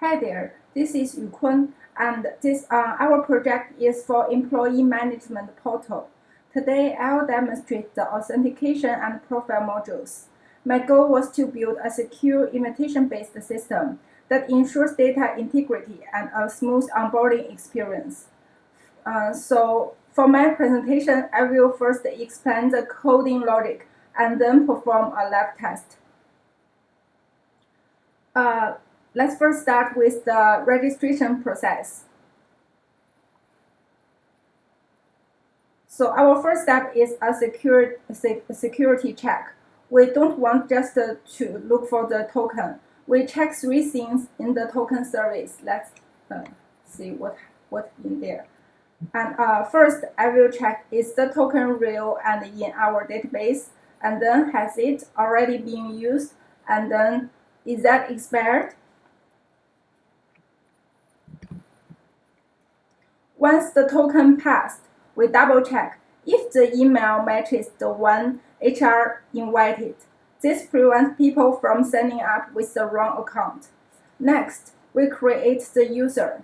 Hi there, this is Yukun, and our project is for employee management portal. Today, I'll demonstrate the authentication and profile modules. My goal was to build a secure invitation-based system that ensures data integrity and a smooth onboarding experience. So for my presentation, I will first explain the coding logic and then perform a lab test. Let's first start with the registration process. So our first step is a security check. We don't want just to look for the token. We check three things in the token service. Let's see what in there. And first, I will check is the token real and in our database, and then has it already been used, and then is that expired? Once the token passed, we double-check if the email matches the one HR invited. This prevents people from signing up with the wrong account. Next, we create the user.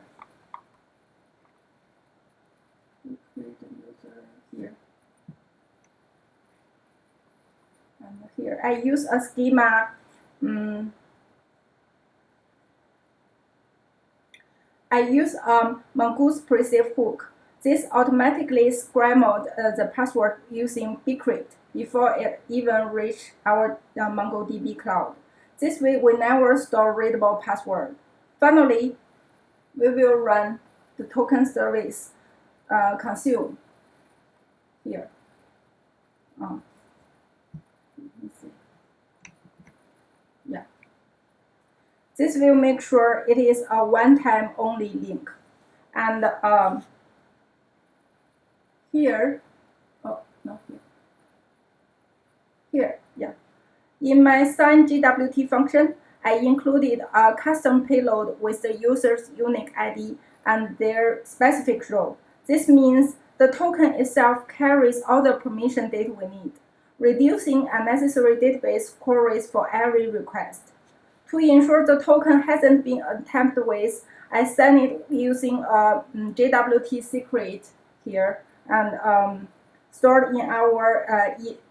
Here. And here, I use a schema. I use a Mongoose pre-save hook. This automatically scrambled the password using Bcrypt before it even reached our MongoDB cloud. This way, we never store readable password. Finally, we will run the token service consume here. Let me see. Yeah. This will make sure it is a one-time only link. And here, oh, not here. Here, yeah. In my sign GWT function, I included a custom payload with the user's unique ID and their specific role. This means the token itself carries all the permission data we need, reducing unnecessary database queries for every request. To ensure the token hasn't been tampered with, I sign it using a JWT secret here and stored in our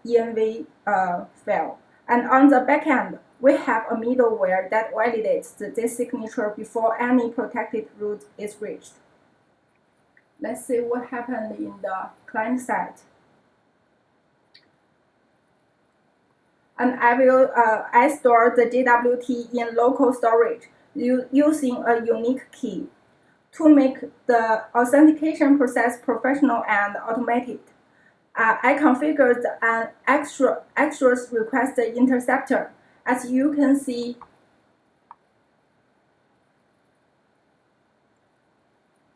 env file. And on the back end, we have a middleware that validates this signature before any protected route is reached. Let's see what happened in the client side. And I store the JWT in local storage using a unique key to make the authentication process professional and automated. I configured an extra request interceptor. As you can see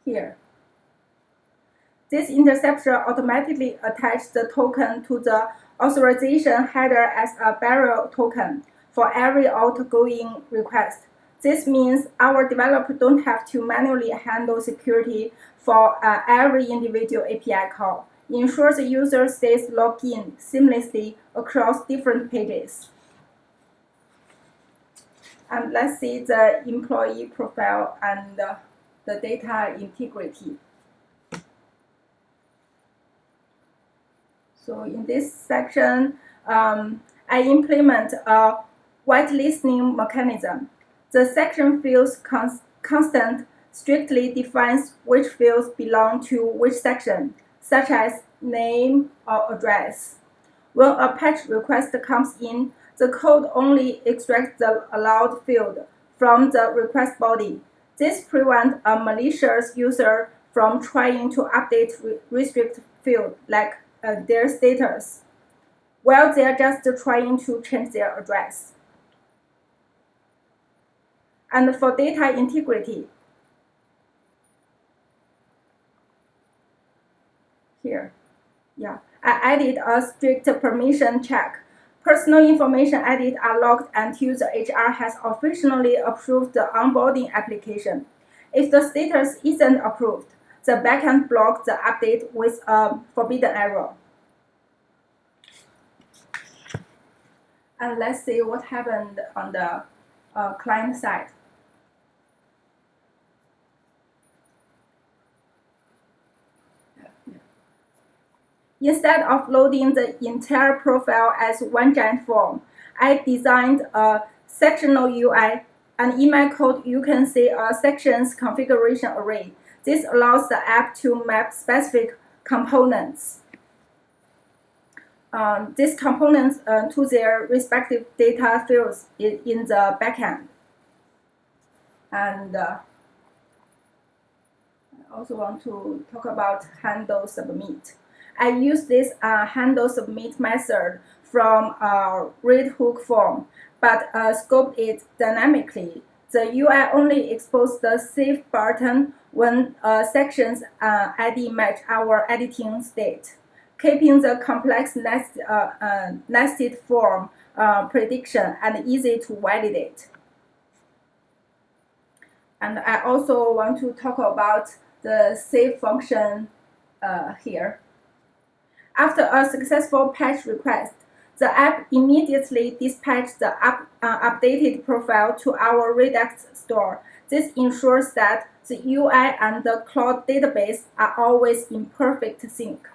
here. This interceptor automatically attaches the token to the authorization header as a barrel token for every outgoing request. This means our developers don't have to manually handle security for every individual API call. Ensures the user stays logged in seamlessly across different pages. And let's see the employee profile and the data integrity. So in this section, I implement a whitelisting mechanism. The section fields constant strictly defines which fields belong to which section, such as name or address. When a patch request comes in, the code only extracts the allowed field from the request body. This prevents a malicious user from trying to update restricted field like their status, while they're just trying to change their address. And for data integrity, here, yeah, I added a strict permission check. Personal information added are logged until the HR has officially approved the onboarding application. If the status isn't approved, the backend blocks the update with a forbidden error. And let's see what happened on the client side. Instead of loading the entire profile as one giant form, I designed a sectional UI, and in my code, you can see a sections configuration array. This allows the app to map specific components. These components to their respective data fields in the backend. And I also want to talk about handle submit. I use this handle submit method from a read hook form, but scoped it dynamically. The UI only exposes the save button when sections ID match our editing state, keeping the complex nested form prediction and easy to validate. And I also want to talk about the save function here. After a successful patch request, the app immediately dispatches the updated profile to our Redux store. This ensures that the UI and the cloud database are always in perfect sync.